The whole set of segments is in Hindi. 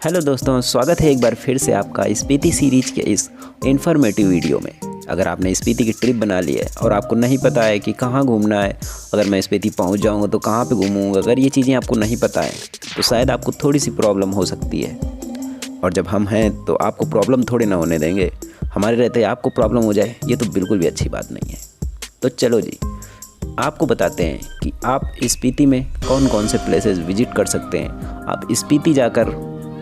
हेलो दोस्तों, स्वागत है एक बार फिर से आपका स्पीति सीरीज के इस इन्फॉर्मेटिव वीडियो में। अगर आपने स्पीति की ट्रिप बना ली है और आपको नहीं पता है कि कहाँ घूमना है, अगर मैं स्पीति पहुँच जाऊँगा तो कहाँ पे घूमूंगा, अगर ये चीज़ें आपको नहीं पता है तो शायद आपको थोड़ी सी प्रॉब्लम हो सकती है। और जब हम हैं तो आपको प्रॉब्लम थोड़े ना होने देंगे। हमारे रहते आपको प्रॉब्लम हो जाए ये तो बिल्कुल भी अच्छी बात नहीं है। तो चलो जी, आपको बताते हैं कि आप स्पीति में कौन कौन से प्लेसेस विजिट कर सकते हैं। आप स्पीति जाकर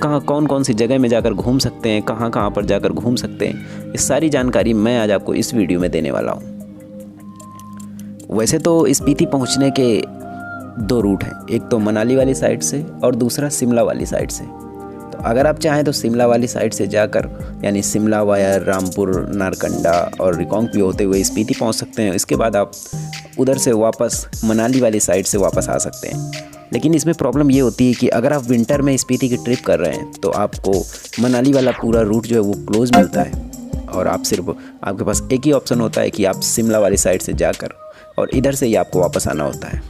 कहाँ कौन कौन सी जगह में जाकर घूम सकते हैं, कहाँ कहाँ पर जाकर घूम सकते हैं, ये सारी जानकारी मैं आज आपको इस वीडियो में देने वाला हूँ। वैसे तो स्पीति पहुँचने के दो रूट हैं, एक तो मनाली वाली साइड से और दूसरा शिमला वाली साइड से। तो अगर आप चाहें तो शिमला वाली साइड से जाकर यानी शिमला वाया रामपुर, नारकंडा और रिकांगपिओ होते हुए स्पीति पहुँच सकते हैं। इसके बाद आप उधर से वापस मनाली वाली साइड से वापस आ सकते हैं। लेकिन इसमें प्रॉब्लम ये होती है कि अगर आप विंटर में स्पीति की ट्रिप कर रहे हैं तो आपको मनाली वाला पूरा रूट जो है वो क्लोज मिलता है और आपके पास एक ही ऑप्शन होता है कि आप शिमला वाली साइड से जाकर और इधर से ही आपको वापस आना होता है।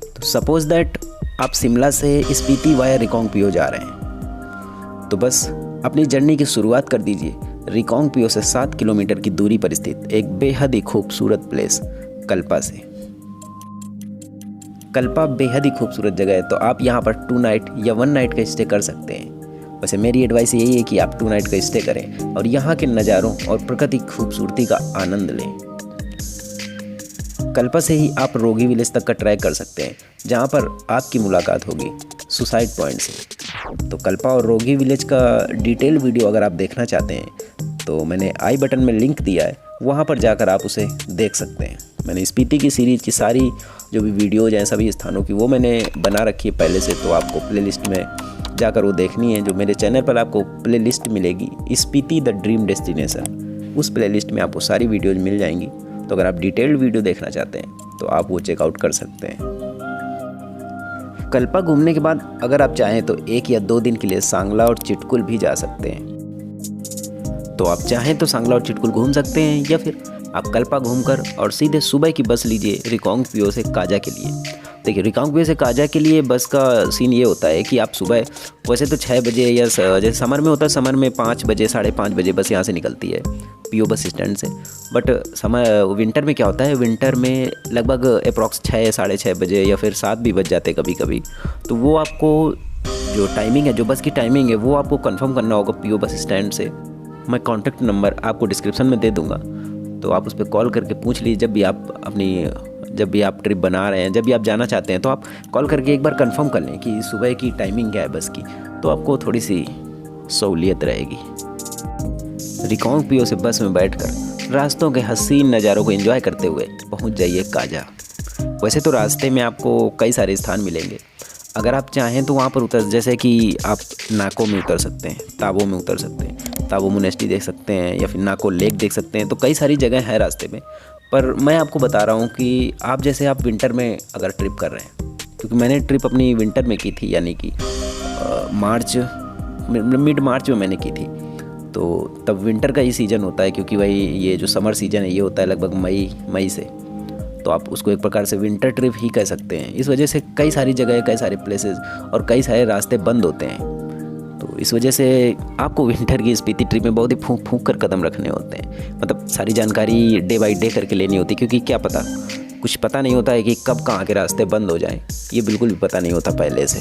तो सपोज दैट आप शिमला से स्पीति वाया रिकांगपिओ जा रहे हैं तो बस अपनी जर्नी की शुरुआत कर दीजिए रिकांगपिओ से 7 किलोमीटर की दूरी पर स्थित एक बेहद ही खूबसूरत प्लेस कल्पा से। कल्पा बेहद ही खूबसूरत जगह है, तो आप यहाँ पर 2 नाइट या 1 नाइट का स्टे कर सकते हैं। वैसे मेरी एडवाइस यही है कि आप 2 नाइट का स्टे करें और यहाँ के नज़ारों और प्रकृति खूबसूरती का आनंद लें। कल्पा से ही आप रोगी विलेज तक का ट्रैक कर सकते हैं, जहाँ पर आपकी मुलाकात होगी सुसाइड पॉइंट से। तो कल्पा और रोगी विलेज का डिटेल वीडियो अगर आप देखना चाहते हैं तो मैंने आई बटन में लिंक दिया है, वहाँ पर जाकर आप उसे देख सकते हैं। मैंने स्पीति की सीरीज़ की सारी जो भी वीडियोज़ हैं सभी स्थानों की वो मैंने बना रखी है पहले से, तो आपको प्लेलिस्ट में जाकर वो देखनी है। जो मेरे चैनल पर आपको प्लेलिस्ट मिलेगी स्पीति द ड्रीम डेस्टिनेशन, उस प्लेलिस्ट में आपको सारी वीडियोज़ मिल जाएंगी। तो अगर आप डिटेल्ड वीडियो देखना चाहते हैं तो आप वो चेकआउट कर सकते हैं। कल्पा घूमने के बाद अगर आप चाहें तो 1 या 2 दिन के लिए सांगला और चिटकुल भी जा सकते हैं। तो आप चाहें तो सांगला और चिटकुल घूम सकते हैं या फिर आप कल्पा घूमकर और सीधे सुबह की बस लीजिए रिकांगपिओ से काजा के लिए। देखिए, रिकांगपिओ से काजा के लिए बस का सीन ये होता है कि आप सुबह वैसे तो 6 बजे या जैसे समर में होता है, समर में 5 बजे 5:30 बजे बस यहाँ से निकलती है पीओ बस स्टैंड से। बट विंटर में क्या होता है, विंटर में लगभग अप्रॉक्स 6 साढ़े 6 बजे या फिर 7 भी बज जाते कभी कभी। तो वो आपको जो टाइमिंग है, जो बस की टाइमिंग है वो आपको कंफर्म करना होगा पीओ बस स्टैंड से। मैं कॉन्टैक्ट नंबर आपको डिस्क्रिप्शन में दे दूँगा, तो आप उस पर कॉल करके पूछ लीजिए। जब भी आप ट्रिप बना रहे हैं, जब भी आप जाना चाहते हैं तो आप कॉल करके एक बार कंफर्म कर लें कि सुबह की टाइमिंग क्या है बस की, तो आपको थोड़ी सी सहूलियत रहेगी। रिकांगपिओ से बस में बैठकर रास्तों के हसीन नज़ारों को एंजॉय करते हुए पहुंच जाइए काजा। वैसे तो रास्ते में आपको कई सारे स्थान मिलेंगे, अगर आप चाहें तो वहाँ पर जैसे कि आप नाको में उतर सकते हैं, ताबो में उतर सकते हैं, ताबो मोनेस्ट्री देख सकते हैं या फिर नाको लेक देख सकते हैं। तो कई सारी जगह है रास्ते में, पर मैं आपको बता रहा हूँ कि आप विंटर में अगर ट्रिप कर रहे हैं, क्योंकि मैंने ट्रिप अपनी विंटर में की थी, यानी कि मिड मार्च में मैंने की थी। तो तब विंटर का ही सीज़न होता है, क्योंकि भाई ये जो समर सीज़न है ये होता है लगभग मई से, तो आप उसको एक प्रकार से विंटर ट्रिप ही कह सकते हैं। इस वजह से कई सारी जगह, कई सारे प्लेसेस और कई सारे रास्ते बंद होते हैं। तो इस वजह से आपको विंटर की स्पीति ट्रिप में बहुत ही फूंक फूंक कर कदम रखने होते हैं, मतलब सारी जानकारी डे बाई डे करके लेनी होती है, क्योंकि क्या पता, कुछ पता नहीं होता है कि कब कहाँ के रास्ते बंद हो जाएं, ये बिल्कुल भी पता नहीं होता पहले से।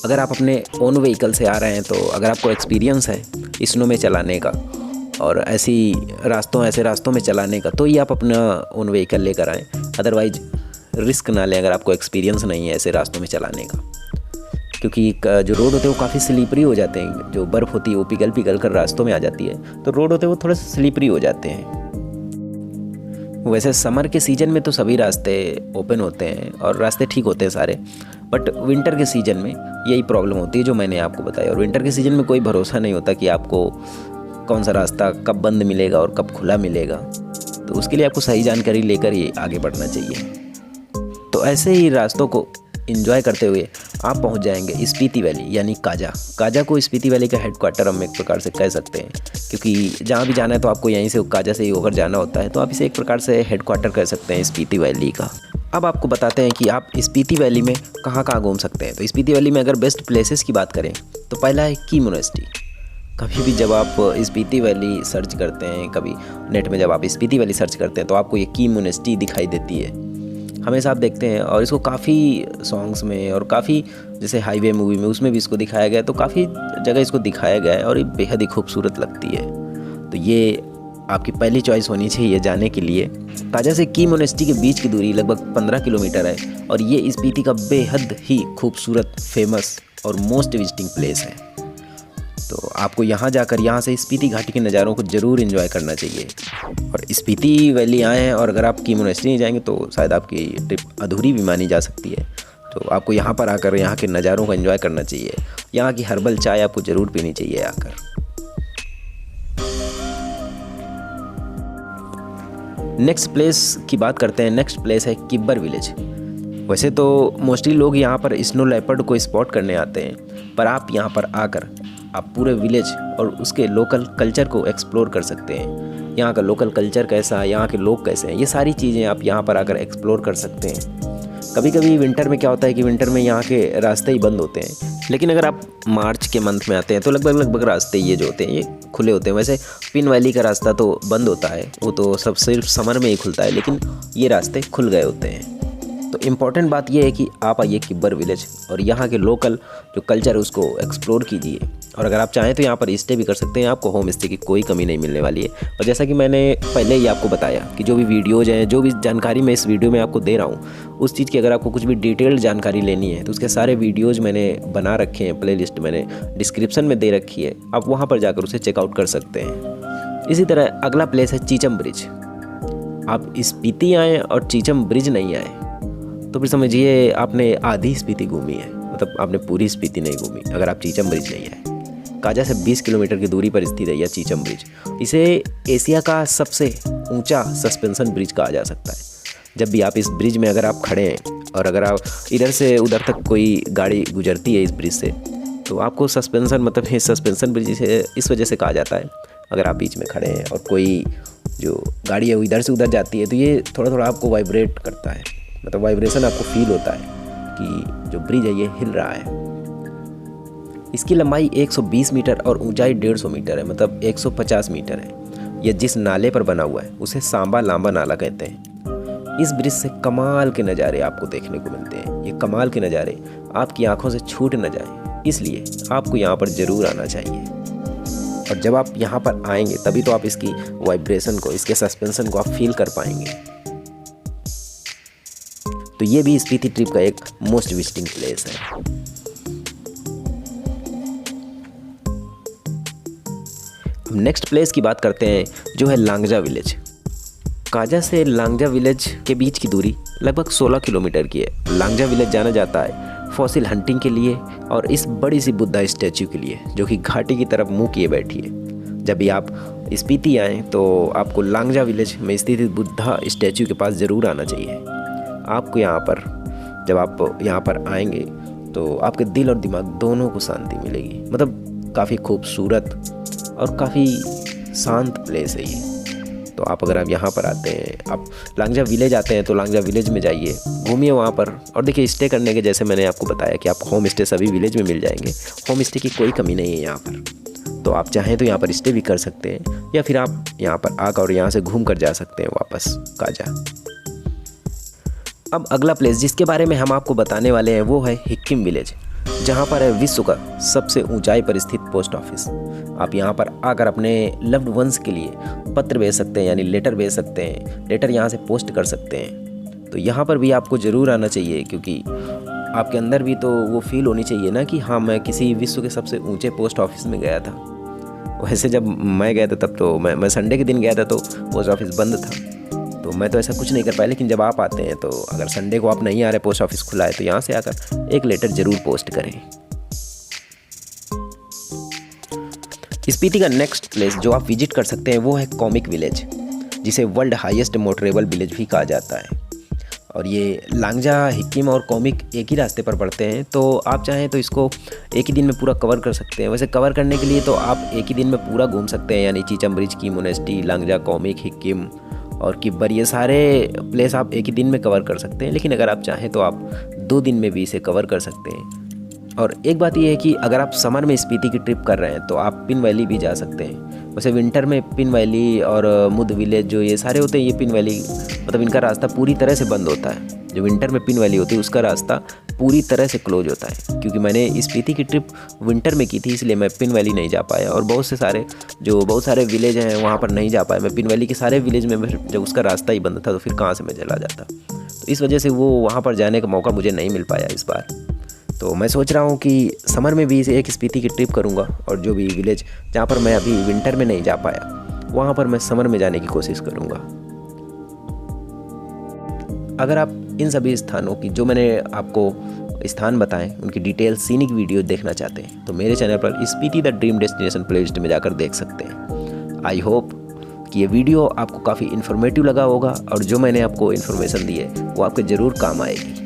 अगर आप अपने ओन व्हीकल से आ रहे हैं तो अगर आपको एक्सपीरियंस है स्नो में चलाने का और ऐसे रास्तों में चलाने का, तो ये आप अपना ओन व्हीकल लेकर आएँ। अदरवाइज रिस्क ना लें अगर आपको एक्सपीरियंस नहीं है ऐसे रास्तों में चलाने का, क्योंकि जो रोड होते हैं वो काफ़ी स्लिपरी हो जाते हैं। जो बर्फ़ होती है वो पिघल कर रास्तों में आ जाती है, तो रोड होते हैं वो थोड़े से स्लिपरी हो जाते हैं। वैसे समर के सीज़न में तो सभी रास्ते ओपन होते हैं और रास्ते ठीक होते हैं सारे, बट विंटर के सीज़न में यही प्रॉब्लम होती है जो मैंने आपको बताया। और विंटर के सीज़न में कोई भरोसा नहीं होता कि आपको कौन सा रास्ता कब बंद मिलेगा और कब खुला मिलेगा, तो उसके लिए आपको सही जानकारी लेकर ही आगे बढ़ना चाहिए। तो ऐसे ही रास्तों को एंजॉय करते हुए आप पहुंच जाएंगे स्पीति वैली यानी काजा को स्पीति वैली का हेडक्वार्टर हम एक प्रकार से कह सकते हैं, क्योंकि जहाँ भी जाना है तो आपको यहीं से काजा से ही होकर जाना होता है, तो आप इसे एक प्रकार से हेडक्वार्टर कह सकते हैं स्पीति वैली का। अब आपको बताते हैं कि आप स्पीति वैली में कहाँ कहाँ घूम सकते हैं। तो स्पीति वैली में अगर बेस्ट प्लेसेस की बात करें तो पहला है की मोनेस्ट्री। कभी भी जब आप स्पीति वैली सर्च करते हैं, कभी नेट में जब आप स्पीति वैली सर्च करते हैं तो आपको ये की मोनेस्ट्री दिखाई देती है, हमेशा आप देखते हैं। और इसको काफ़ी सॉन्ग्स में और काफ़ी जैसे हाईवे मूवी में उसमें भी इसको दिखाया गया है, तो काफ़ी जगह इसको दिखाया गया है और ये बेहद ही खूबसूरत लगती है। तो ये आपकी पहली चॉइस होनी चाहिए जाने के लिए। काजा से की मोनेस्ट्री के बीच की दूरी लगभग 15 किलोमीटर है और ये स्पीति का बेहद ही खूबसूरत, फेमस और मोस्ट विजिटिंग प्लेस है। तो आपको यहाँ जाकर यहाँ से स्पीति घाटी के नज़ारों को ज़रूर एंजॉय करना चाहिए। और स्पीति वैली आए हैं और अगर आप की मोनेस्ट्री नहीं जाएंगे तो शायद आपकी ट्रिप अधूरी भी मानी जा सकती है। तो आपको यहाँ पर आकर यहाँ के नज़ारों को एंजॉय करना चाहिए। यहाँ की हर्बल चाय आपको ज़रूर पीनी चाहिए आकर। नेक्स्ट प्लेस की बात करते हैं। नेक्स्ट प्लेस है किब्बर विलेज। वैसे तो मोस्टली लोग यहाँ पर स्नो लेपर्ड को स्पॉट करने आते हैं, पर आप यहाँ पर आकर आप पूरे विलेज और उसके लोकल कल्चर को एक्सप्लोर कर सकते हैं। यहाँ का लोकल कल्चर कैसा है, यहाँ के लोग कैसे हैं, ये सारी चीज़ें आप यहाँ पर आकर एक्सप्लोर कर सकते हैं। कभी कभी विंटर में क्या होता है कि विंटर में यहाँ के रास्ते ही बंद होते हैं, लेकिन अगर आप मार्च के मंथ में आते हैं तो लगभग रास्ते ये जो होते हैं ये खुले होते हैं। वैसे पिन वैली का रास्ता तो बंद होता है, वो तो सब सिर्फ समर में ही खुलता है, लेकिन ये रास्ते खुल गए होते हैं। तो इम्पॉर्टेंट बात यह है कि आप आइए किब्बर विलेज और यहाँ के लोकल जो कल्चर है उसको एक्सप्लोर कीजिए। और अगर आप चाहें तो यहाँ पर स्टे भी कर सकते हैं, आपको होम स्टे की कोई कमी नहीं मिलने वाली है। और जैसा कि मैंने पहले ही आपको बताया कि जो भी वीडियोज़ हैं, जो भी जानकारी मैं इस वीडियो में आपको दे रहा हूँ, उस चीज़ की अगर आपको कुछ भी डिटेल्ड जानकारी लेनी है तो उसके सारे वीडियोज़ मैंने बना रखे हैं, प्लेलिस्ट मैंने डिस्क्रिप्शन में दे रखी है, आप वहाँ पर जाकर उसे चेकआउट कर सकते हैं। इसी तरह अगला प्लेस है चीचम ब्रिज। आप स्पीति आएँ और चीचम ब्रिज नहीं आए तो फिर समझिए आपने आधी स्पीति घूमी है, मतलब आपने पूरी स्पीति नहीं घूमी अगर आप चीचम ब्रिज नहीं आए। काजा से 20 किलोमीटर की दूरी पर स्थित है यह चीचम ब्रिज। इसे एशिया का सबसे ऊंचा सस्पेंशन ब्रिज कहा जा सकता है। जब भी आप इस ब्रिज में अगर आप खड़े हैं और अगर आप इधर से उधर तक कोई गाड़ी गुजरती है इस ब्रिज से, तो आपको सस्पेंशन, मतलब ये सस्पेंशन ब्रिज इस वजह से कहा जाता है। अगर आप बीच में खड़े हैं और कोई जो गाड़ी है वो इधर से उधर जाती है तो ये थोड़ा थोड़ा आपको वाइब्रेट करता है, मतलब वाइब्रेशन आपको फील होता है कि जो ब्रिज है ये हिल रहा है। इसकी लंबाई 120 मीटर और ऊंचाई 150 मीटर है, मतलब 150 मीटर है। यह जिस नाले पर बना हुआ है उसे सांबा लांबा नाला कहते हैं। इस ब्रिज से कमाल के नज़ारे आपको देखने को मिलते हैं। ये कमाल के नज़ारे आपकी आंखों से छूट न जाए, इसलिए आपको यहाँ पर ज़रूर आना चाहिए। और जब आप यहाँ पर आएंगे तभी तो आप इसकी वाइब्रेशन को, इसके सस्पेंशन को आप फील कर पाएंगे। तो ये भी स्पीति ट्रिप का एक मोस्ट विजिटिंग प्लेस है। नेक्स्ट प्लेस की बात करते हैं जो है लांगजा विलेज। काजा से लांगजा विलेज के बीच की दूरी लगभग 16 किलोमीटर की है। लांगजा विलेज जाना जाता है फॉसिल हंटिंग के लिए और इस बड़ी सी बुद्धा स्टैचू के लिए जो कि घाटी की तरफ मुंह किए बैठी है। जब भी आप स्पीति आएँ तो आपको लांगजा विलेज में स्थित बुद्धा स्टैचू के पास ज़रूर आना चाहिए। आपको यहाँ पर, जब आप यहाँ पर आएंगे तो आपके दिल और दिमाग दोनों को शांति मिलेगी। मतलब काफ़ी खूबसूरत और काफ़ी शांत प्लेस है ये। तो आप अगर आप यहाँ पर आते हैं, आप लांगजा विलेज आते हैं तो लांगजा विलेज में जाइए, घूमिए वहाँ पर। और देखिए स्टे करने के, जैसे मैंने आपको बताया कि आप होम स्टे सभी विलेज में मिल जाएंगे। होम स्टे की कोई कमी नहीं है यहाँ पर, तो आप चाहें तो यहाँ पर स्टे भी कर सकते हैं या फिर आप यहाँ पर आकर और यहाँ से घूम कर जा सकते हैं वापस काजा। अब अगला प्लेस जिसके बारे में हम आपको बताने वाले हैं वो है हिक्किम विलेज, जहाँ पर है विश्व का सबसे ऊंचाई पर स्थित पोस्ट ऑफिस। आप यहाँ पर आकर अपने लव्ड वंस के लिए पत्र भेज सकते हैं, यानी लेटर भेज सकते हैं, लेटर यहाँ से पोस्ट कर सकते हैं। तो यहाँ पर भी आपको ज़रूर आना चाहिए, क्योंकि आपके अंदर भी तो वो फील होनी चाहिए ना कि हाँ मैं किसी विश्व के सबसे ऊंचे पोस्ट ऑफिस में गया था। वैसे जब मैं गया था तब तो मैं संडे के दिन गया था तो पोस्ट ऑफिस बंद था, तो मैं तो ऐसा कुछ नहीं कर पाया। लेकिन जब आप आते हैं तो अगर संडे को आप नहीं आ रहे, पोस्ट ऑफिस खुला है, तो यहाँ से आकर एक लेटर ज़रूर पोस्ट करें। स्पीति का नेक्स्ट प्लेस जो आप विजिट कर सकते हैं वो है कॉमिक विलेज, जिसे वर्ल्ड हाईएस्ट मोटरेबल विलेज भी कहा जाता है। और ये लांगजा, हिक्किम और कॉमिक एक ही रास्ते पर पड़ते हैं, तो आप चाहें तो इसको एक ही दिन में पूरा कवर कर सकते हैं। वैसे कवर करने के लिए तो आप एक ही दिन में पूरा घूम सकते हैं, यानी चीचम ब्रिज, की मोनेस्ट्री, लांगजा, कॉमिक, हिक्किम और किब्बर, ये सारे प्लेस आप एक ही दिन में कवर कर सकते हैं, लेकिन अगर आप चाहें तो आप 2 दिन में भी इसे कवर कर सकते हैं। और एक बात यह है कि अगर आप समर में स्पीति की ट्रिप कर रहे हैं तो आप पिन वैली भी जा सकते हैं। वैसे विंटर में पिन वैली और मुद विलेज जो ये सारे होते हैं, ये पिन वैली मतलब इनका रास्ता पूरी तरह से बंद होता है। जो विंटर में पिन वैली होती है उसका रास्ता पूरी तरह से क्लोज होता है। क्योंकि मैंने स्पीति की ट्रिप विंटर में की थी, इसलिए मैं पिन वैली नहीं जा पाया, और बहुत सारे विलेज हैं वहाँ पर नहीं जा पाया मैं। पिन वैली के सारे विलेज में जब उसका रास्ता ही बंद था तो फिर कहाँ से मैं चला जाता। तो इस वजह से वो वहाँ पर जाने का मौका मुझे नहीं मिल पाया इस बार। तो मैं सोच रहा हूँ कि समर में भी एक स्पीति की ट्रिप करूँगा, और जो भी विलेज जहाँ पर मैं अभी विंटर में नहीं जा पाया वहाँ पर मैं समर में जाने की कोशिश करूँगा। अगर आप इन सभी स्थानों की, जो मैंने आपको स्थान बताएं, उनकी डिटेल सीनिक वीडियो देखना चाहते हैं तो मेरे चैनल पर Spiti the dream destination playlist में जाकर देख सकते हैं। आई होप कि ये वीडियो आपको काफ़ी इन्फॉर्मेटिव लगा होगा, और जो मैंने आपको इन्फॉर्मेशन दी है वो आपके ज़रूर काम आएगी।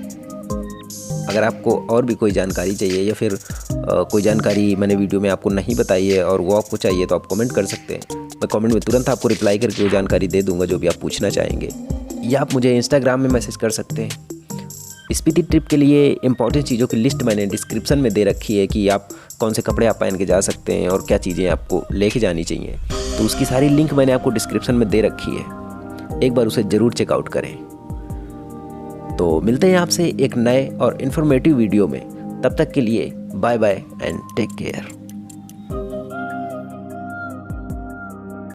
अगर आपको और भी कोई जानकारी चाहिए, या फिर कोई जानकारी मैंने वीडियो में आपको नहीं बताई है और वो आपको चाहिए, तो आप कमेंट कर सकते हैं। मैं कमेंट में तुरंत आपको रिप्लाई करके वो जानकारी दे दूंगा जो भी आप पूछना चाहेंगे, या आप मुझे इंस्टाग्राम में मैसेज कर सकते हैं। स्पीति ट्रिप के लिए इंपॉर्टेंट चीज़ों की लिस्ट मैंने डिस्क्रिप्शन में दे रखी है कि आप कौन से कपड़े आप पहन के जा सकते हैं और क्या चीज़ें आपको लेके जानी चाहिए। तो उसकी सारी लिंक मैंने आपको डिस्क्रिप्शन में दे रखी है, एक बार उसे ज़रूर चेकआउट करें। तो मिलते हैं आपसे एक नए और इन्फॉर्मेटिव वीडियो में। तब तक के लिए bye bye and take care.